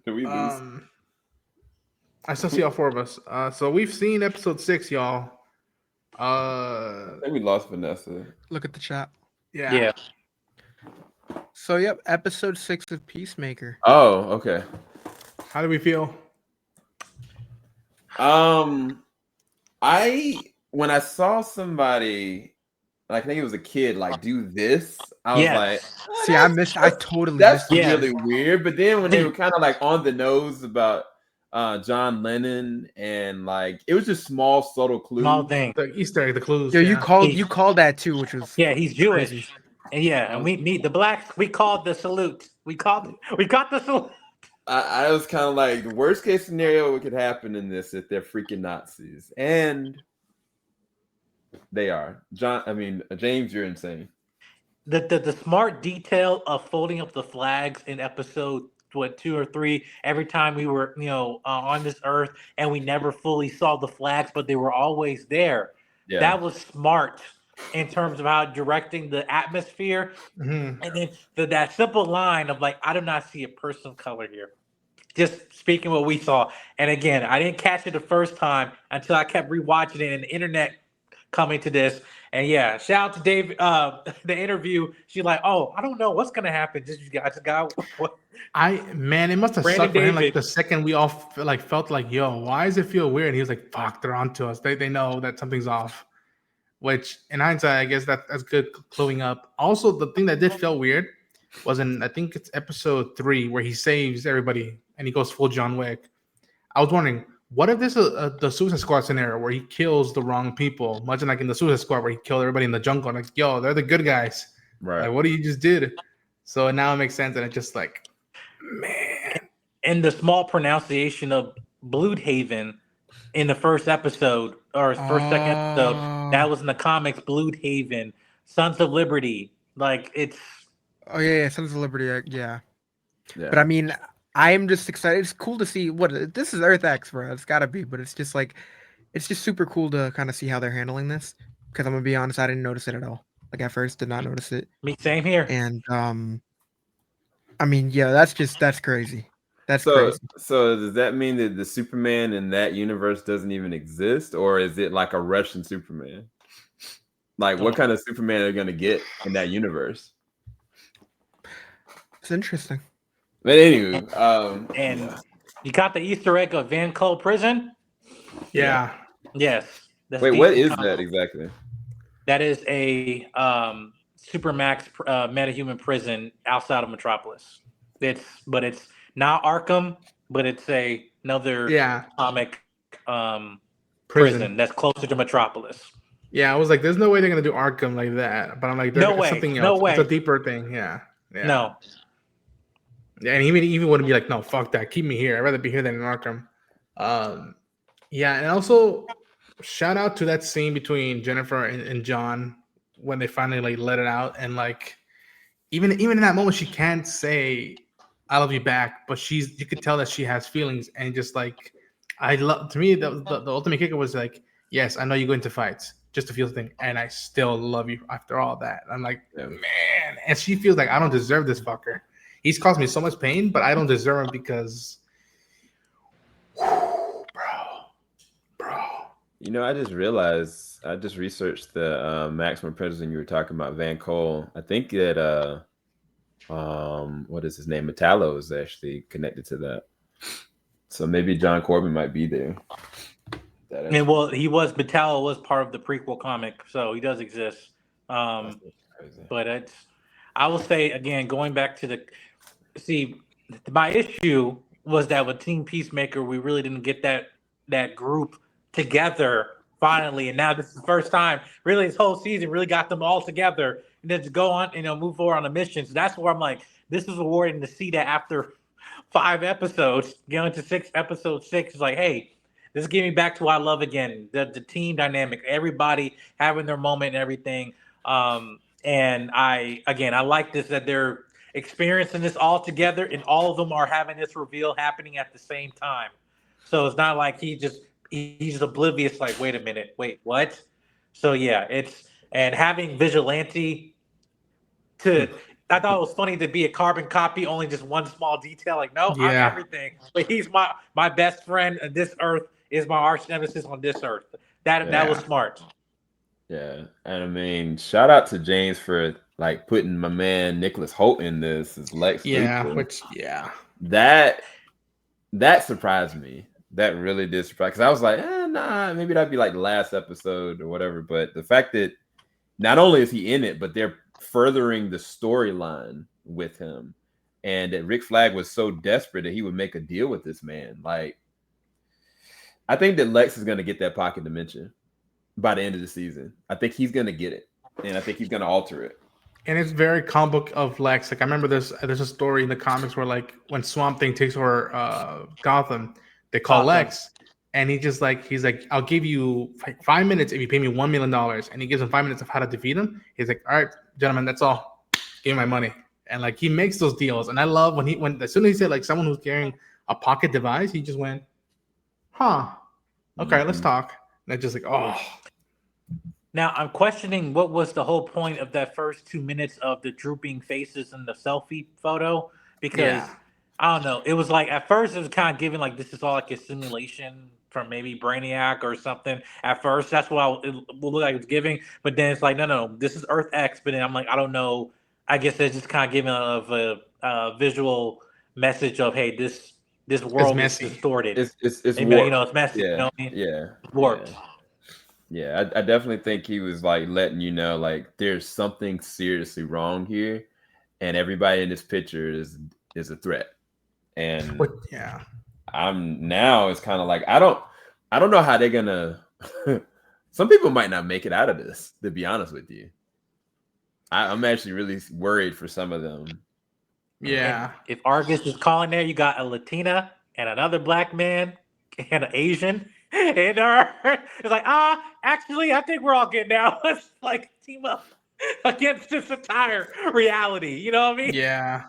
Did we lose? I still see all four of us. So we've seen episode 6, y'all. I think we lost Vanessa. Look at the chat. Yeah. Yeah. So yep, episode 6 of Peacemaker. Oh, okay. How do we feel? I when I saw somebody, like I think it was a kid, like do this, I was Yes. like, "Oh, See, I totally that's missed Yeah. really weird." But then when they were kind of like on the nose about John Lennon and like it was just small subtle clues. Small thing. The Easter egg, the clues. Yo, you He- called that too, which was Yeah, he's Jewish. crazy. And yeah, and we meet the blacks. We called the salute. We got the salute. I was kind of like the worst case scenario what could happen in this if they're freaking Nazis, and they are. James, you're insane. The smart detail of folding up the flags in episode 2 or 3 every time we were on this earth and we never fully saw the flags but they were always there. Yeah, That was smart in terms of how directing the atmosphere. Mm-hmm. And then that simple line of like, I do not see a person of color here. Just speaking what we saw. And again, I didn't catch it the first time until I kept rewatching it and the internet coming to this. And yeah, shout out to Dave, the interview. She's like, oh, I don't know what's gonna happen. I just got what Man, it must have Brandon sucked for him. Like David. the second we all felt like, yo, why does it feel weird? And he was like, fuck, they're onto us. They know that something's off. Which, in hindsight, I guess that's good cluing up. Also, the thing that did feel weird was I think it's episode 3 where he saves everybody and he goes full John Wick. I was wondering, what if this is the Suicide Squad scenario where he kills the wrong people, much like in the Suicide Squad where he killed everybody in the jungle? Like, yo, they're the good guys. right. Like, what do you just did? So now it makes sense, and it's just like, man. and the small pronunciation of Bloodhaven in the first episode or second episode, that was in the comics. Bloodhaven, Sons of Liberty. Like it's Oh yeah, Sons of Liberty. Yeah. Yeah. But I mean, I am just excited. It's cool to see what this is Earth X, bro. It's gotta be, but it's just like, it's just super cool to kind of see how they're handling this. Because I'm gonna be honest, I didn't notice it at all. Like at first, did not notice it. me. Same here. And I mean, yeah, that's crazy. That's So, crazy. so does that mean that the Superman in that universe doesn't even exist, or is it like a Russian Superman? Like, what kind of Superman are they going to get in that universe? It's interesting. But anyway, And you got the Easter egg of Van Cole Prison. Yeah. Yes. That's wait, what decent is content. that exactly? That is a supermax metahuman prison outside of Metropolis. It's not Arkham, but it's another comic prison that's closer to Metropolis. Yeah, I was like, there's no way they're gonna do Arkham like that. But I'm like, No way. something else. No way. It's a deeper thing. Yeah. No. Yeah, and even wouldn't be like, no, fuck that. Keep me here. I'd rather be here than in Arkham. Yeah, and also shout out to that scene between Jennifer and John when they finally like let it out, and like even in that moment she can't say I love you back, but you could tell that she has feelings, and just like to me the ultimate kicker was like, yes, I know you go into fights just to feel the thing, and I still love you after all that. I'm like, man, and she feels like I don't deserve this fucker. He's caused me so much pain, but I don't deserve him because, bro. You know, I just realized I just researched the maximum prison you were talking about, Van Cole. I think that what is his name? Metallo is actually connected to that. So maybe John Corbin might be there. And well, Metallo was part of the prequel comic, so he does exist. But I will say again, going back to my issue was that with Team Peacemaker, we really didn't get that group together finally, and now this is the first time really this whole season really got them all together, and then to go on move forward on a mission. So that's where I'm like, this is rewarding to see that after 5 episodes, going to episode 6 is like, hey, this is getting me back to what I love again, the team dynamic, everybody having their moment and everything. And I like this, that they're experiencing this all together, and all of them are having this reveal happening at the same time. So it's not like he's oblivious, like, wait a minute, wait, what? So yeah, and having Vigilante to I thought it was funny to be a carbon copy, only just one small detail. Like, no, I'm Yeah. everything. But he's my best friend, and this Earth is my arch nemesis on this Earth. That was smart. Yeah, and I mean, shout out to James for like putting my man Nicholas Holt in this as Lex Luthor. That surprised me. That really did surprise, because I was like, nah, maybe that'd be like the last episode or whatever. But the fact that not only is he in it, but they're furthering the storyline with him, and that Rick Flag was so desperate that he would make a deal with this man. Like, I think that Lex is going to get that pocket dimension by the end of the season. I think he's going to get it, and I think he's going to alter it. And it's very comic book of Lex. Like, I remember there's a story in the comics where, like, when Swamp Thing takes over Gotham, they call Lex, and he's like, I'll give you like 5 minutes if you pay me $1 million. And he gives him 5 minutes of how to defeat him. He's like, all right, gentlemen, that's all. Give me my money. And like, he makes those deals. And I love when as soon as he said like someone who's carrying a pocket device, he just went, okay, let's talk. And it's just like, oh. Now, I'm questioning what was the whole point of that first 2 minutes of the drooping faces and the selfie photo, because I don't know. It was like, at first it was kind of giving like this is all like a simulation from maybe Brainiac or something. At first, that's what it looked like it was giving. But then it's like, no, this is Earth X. But then I'm like, I don't know. I guess it's just kind of giving a visual message of, hey, this world is distorted. It's warped. You know, it's messy. Yeah. You know what I mean? Yeah. Warped. Yeah, I definitely think he was like letting you know, like, there's something seriously wrong here, and everybody in this picture is a threat. And I'm now it's kind of like I don't know how they're gonna. Some people might not make it out of this, to be honest with you. I'm actually really worried for some of them. Yeah. If Argus is calling there, you got a Latina and another black man and an Asian. And it's like, actually, I think we're all getting out. Let's like team up against this entire reality. You know what I mean? Yeah.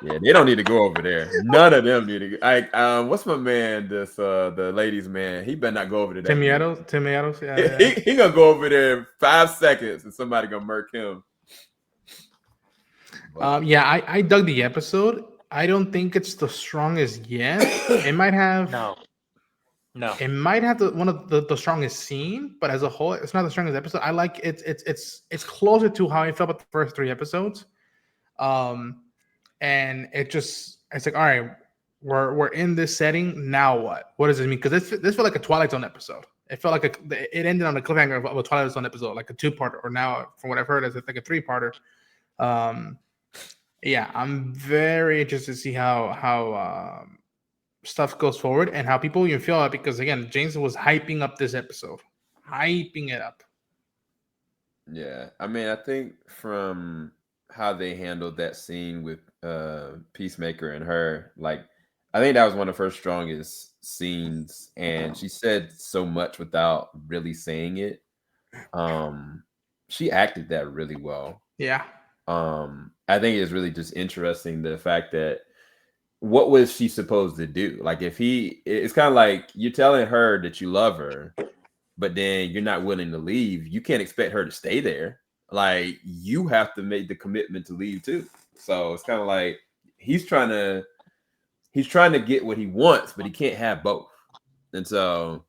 Yeah, they don't need to go over there. None of them need to go. What's my man? The ladies' man. He better not go over there. Tim Yados. Yeah. He gonna go over there in 5 seconds, and somebody gonna murk him. I dug the episode. I don't think it's the strongest yet. It might have no. It might have one of the strongest scene, but as a whole, it's not the strongest episode. I like it. It's closer to how I felt about the first 3 episodes. And it's like, all right, we're in this setting. Now what? What does it mean? Because this felt like a Twilight Zone episode. It felt like it ended on a cliffhanger of a Twilight Zone episode, like a 2-parter, or now, from what I've heard, it's like a 3-parter. I'm very interested to see how stuff goes forward and how people even feel it, because again, James was hyping up this episode, hyping it up. Yeah, I mean, I think from how they handled that scene with Peacemaker and her, like, I think that was one of her strongest scenes, and she said so much without really saying it. She acted that really well. Yeah. I think it's really just interesting, the fact that what was she supposed to do? Like, it's kind of like you're telling her that you love her, but then you're not willing to leave. You can't expect her to stay there. Like, you have to make the commitment to leave too. So it's kind of like he's trying to get what he wants, but he can't have both. And so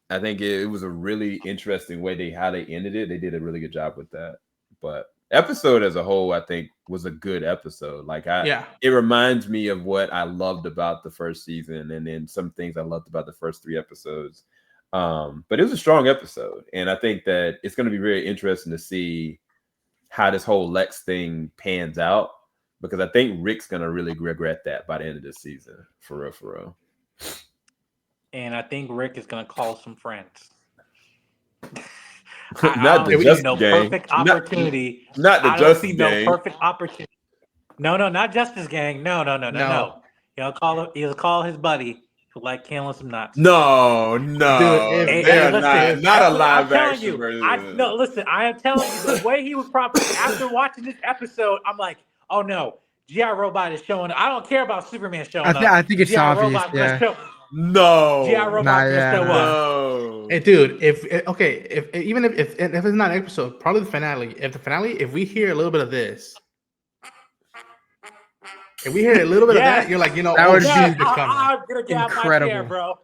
I think it was a really interesting way how they ended it. They did a really good job with that. But episode as a whole, I think, was a good episode. Like, it reminds me of what I loved about the first season, and then some things I loved about the first 3 episodes. But it was a strong episode, and I think that it's going to be very interesting to see how this whole Lex thing pans out, because I think Rick's going to really regret that by the end of this season, for real. And I think Rick is going to call some friends. Not the Justice Gang. Perfect opportunity. Not the Justice Gang. No perfect opportunity. No, not Justice Gang. No. He'll call his buddy who like killing some nuts. No. Dude, they're not a live action version. Listen, I am telling you, the way he was probably, after watching this episode, I'm like, oh no, G.I. Robot is showing up. I don't care about Superman showing up. I think it's obvious. No. G.I. Robot gonna show up. No. Hey, dude, if it's not an episode, probably the finale. If we hear a little bit of this, If we hear a little bit of that, you're like, That would be shit, they're coming. I'm gonna get out my chair, incredible. bro.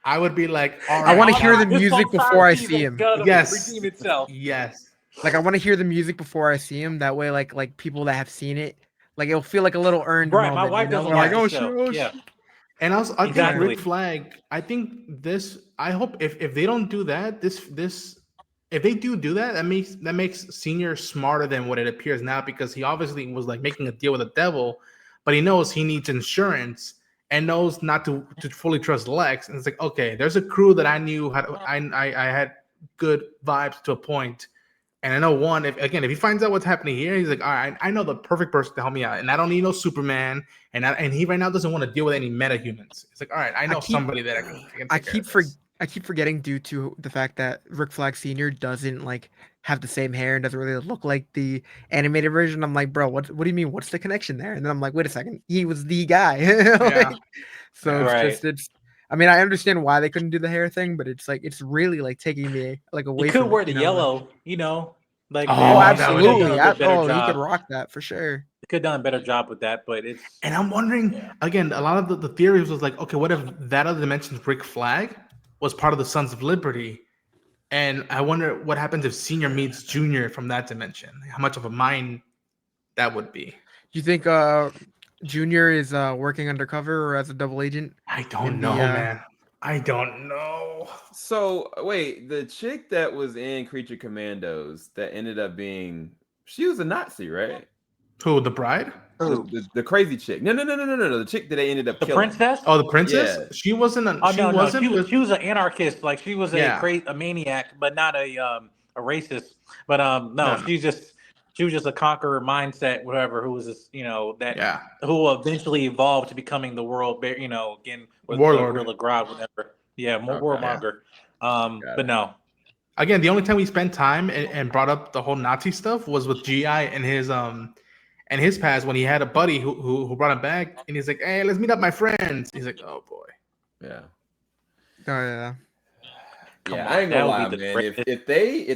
I would be like, all right. I want to hear the This music whole before I season see is him. gonna Yes. redeem itself. Yes. Like I want to hear the music before I see him. That way, like people that have seen it, like it'll feel like a little earned Right, moment. my wife you know? doesn't We're watch like, the oh show. shit, Yeah. And also, I Exactly. think Rick Flag. I think this. I hope if they don't do that, if they do that, that makes Senior smarter than what it appears now, because he obviously was like making a deal with the devil, but he knows he needs insurance and knows not to fully trust Lex. And it's like, okay, there's a crew that I knew had I had good vibes to a point. And I know if he finds out what's happening here, he's like, all right, I know the perfect person to help me out, and I don't need no Superman, and he right now doesn't want to deal with any metahumans. It's like, all right, I know somebody that I can take care of this. I keep forgetting, due to the fact that Rick Flag Sr. doesn't like have the same hair and doesn't really look like the animated version. I'm like, bro, what do you mean? What's the connection there? And then I'm like, wait a second, he was the guy. Yeah. So Right. it's. I mean, I understand why they couldn't do the hair thing, but it's like it's really like taking me like away You could from wear it, the you know? yellow, like Oh, Oh, that would be absolutely. Done a better He job. could rock that for sure. Could have done a better job with that, but it's. And I'm wondering again, a lot of the theories was like, okay, what if that other dimension's Rick Flag was part of the Sons of Liberty? And I wonder what happens if Senior meets Junior from that dimension. How much of a mind that would be. Do you think Junior is working undercover or as a double agent? I don't know, man. I don't know. So wait, the chick that was in Creature Commandos that ended up being, she was a Nazi, right? Who, the bride? The crazy chick. No. The chick that they ended up The killing. princess? Oh, the princess? Yeah. She wasn't a. Oh she no, wasn't. she was an anarchist. Like she was a maniac, but not a racist. But no, she was just a conqueror mindset, whatever. Who was this, who eventually evolved to becoming the world, again with Warlord, Gorilla Grodd, whatever. Yeah, warmonger. But no. Again, the only time we spent time and brought up the whole Nazi stuff was with GI and his past, when he had a buddy who brought him back, and he's like, "Hey, let's meet up my friends." He's like, "Oh boy." Yeah. Oh yeah. Yeah, I ain't gonna lie, man. If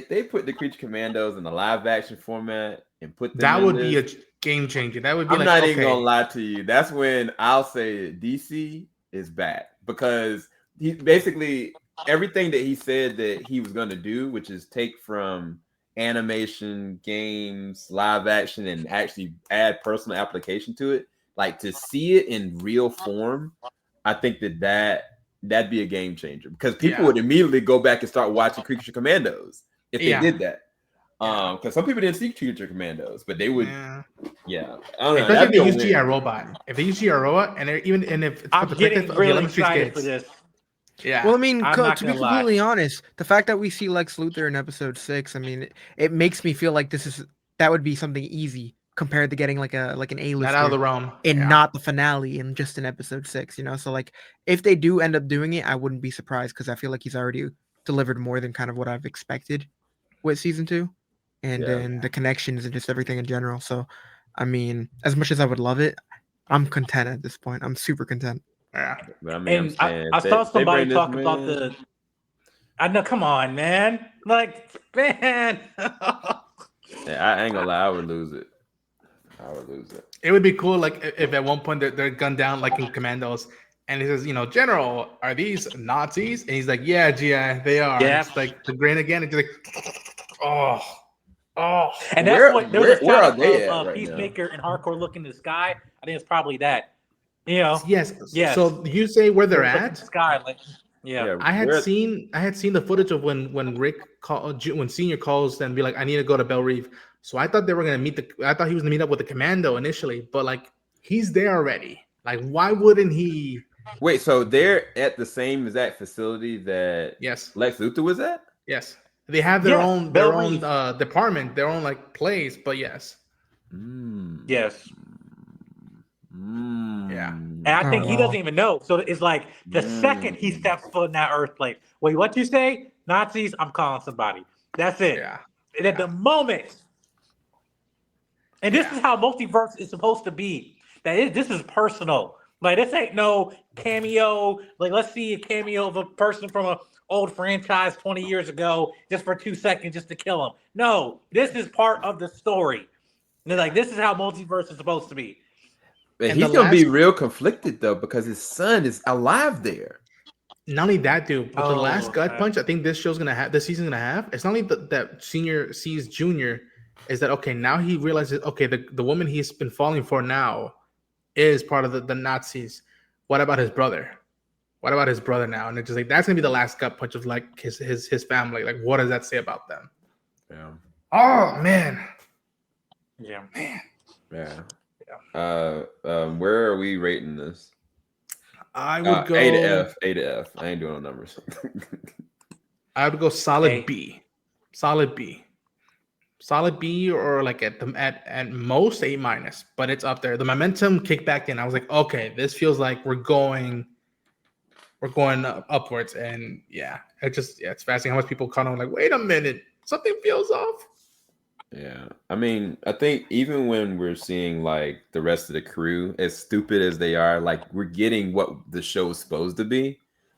they put the Creature Commandos in the live action format and put them that would be a game changer. That would be. I'm not even gonna lie to you. That's when I'll say DC is back, because he basically everything that he said that he was gonna do, which is take from animation, games, live action, and actually add personal application to it, like to see it in real form, I think that'd be a game changer, because people would immediately go back and start watching Creature Commandos if they did that. Because some people didn't see Creature Commandos, but they would. I don't know. Especially if they use GI Robot. If they use GI Robot, and if I'm getting really excited for this. Yeah. Well, I mean, to be completely honest, the fact that we see Lex Luthor in episode 6, I mean, it makes me feel like that would be something easy compared to getting like an A-lister out of the realm and not the finale in just in episode 6, So like, if they do end up doing it, I wouldn't be surprised, because I feel like he's already delivered more than kind of what I've expected with season 2, and then the connections and just everything in general. So, I mean, as much as I would love it, I'm content at this point. I'm super content. Yeah, but I mean, I saw somebody talk about the. I know, come on, man! Like, man. I ain't gonna lie, I would lose it. It would be cool, like if at one point they're gunned down, like in Commandos, and he says, "General, are these Nazis?" And he's like, "Yeah, GI, they are." Yeah. It's like the grin again, and just like, oh. And that's what there was a shot of Peacemaker and Hardcore look in the sky. I think it's probably that. Yes. So you say where they're at? The sky, like, I had seen the footage of when Rick when Senior calls and be like, "I need to go to Belle Reve." So I thought they were gonna I thought he was gonna meet up with the Commando initially, but like he's there already. Like, why wouldn't he? Wait, so they're at the same exact facility that Lex Luthor was at? Yes, they have their own department, their own like place. But yes. Yes. Yeah. And I think he doesn't even know. So it's like the second he steps foot in that Earth plane. Wait, what you say? Nazis? I'm calling somebody. That's it. Yeah. And at the moment. And this is how multiverse is supposed to be. This is personal. Like, this ain't no cameo. Like, let's see a cameo of a person from an old franchise 20 years ago just for 2 seconds just to kill him. No, this is part of the story. And they're like, this is how multiverse is supposed to be. But And he's the gonna be last- real conflicted though because his son is alive there. Not only that, dude, but the last Oh, gut okay. punch I think this season's gonna have. It's not only that senior sees junior is that okay, now he realizes okay, the woman he's been falling for now is part of the Nazis. What about his brother? What about his brother now? And it's just like that's gonna be the last gut punch of like his family. Like, what does that say about them? Yeah. Oh man. Yeah. Yeah. Where are we rating this? I would go A to F. A to F. I ain't doing no numbers. I would go solid A. B. Solid B. Solid B or like at most A minus, but it's up there. The momentum kicked back in. I was like, okay, this feels like we're going upwards. And yeah, it's fascinating how much people caught on like, wait a minute, something feels off. Yeah. I mean, I think even when we're seeing like the rest of the crew, as stupid as they are, like we're getting what the show is supposed to be.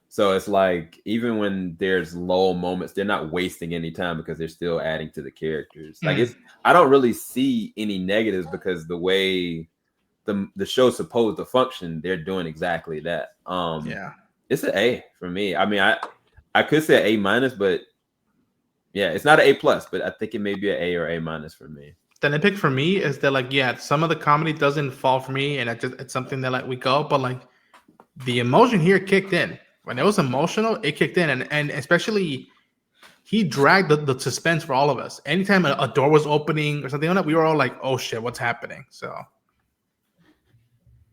So it's like even when there's lull moments, they're not wasting any time because they're still adding to the characters. Like I don't really see any negatives because the way the show's supposed to function, they're doing exactly that. It's an A for me. I mean, I could say A minus, but yeah, it's not an A plus, but I think it may be an A or A minus for me. The nitpick for me is that like, yeah, some of the comedy doesn't fall for me, and it's something that like we go, but like the emotion here kicked in. When it was emotional, it kicked in, and especially he dragged the suspense for all of us. Anytime a door was opening or something like that, we were all like, "Oh shit, what's happening?" So,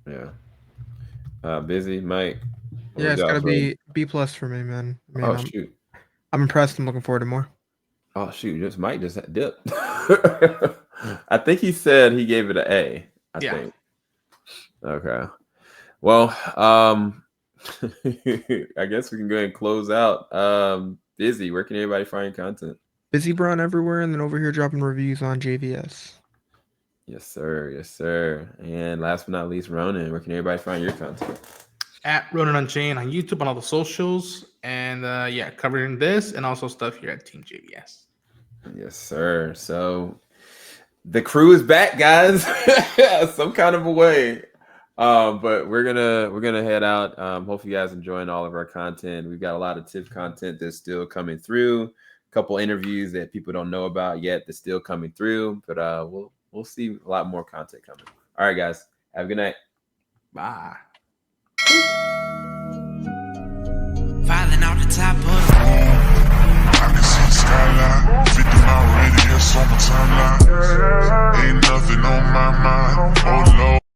yeah. Busy, Mike. Yeah, it's gotta be B plus for me, man. Shoot. I'm impressed. I'm looking forward to more. Oh shoot, Mike just dipped. I think he said he gave it an A. I think. Okay. Well, I guess we can go ahead and close out. Busy, where can everybody find your content? Busy Braun everywhere, and then over here dropping reviews on JVS. Yes, sir. Yes, sir. And last but not least, Ronan, where can everybody find your content? At Ronan Unchained on YouTube on all the socials, and covering this and also stuff here at TeamJVS. Yes, sir. So the crew is back, guys. Some kind of a way. But we're gonna head out. Hope you guys enjoying all of our content. We've got a lot of tip content that's still coming through. A couple interviews that people don't know about yet that's still coming through. But we'll see a lot more content coming. All right, guys. Have a good night. Bye. Falling out the top of the I can see the skyline, 50 mile radius on my timeline. Ain't nothing on my mind. Oh Lord.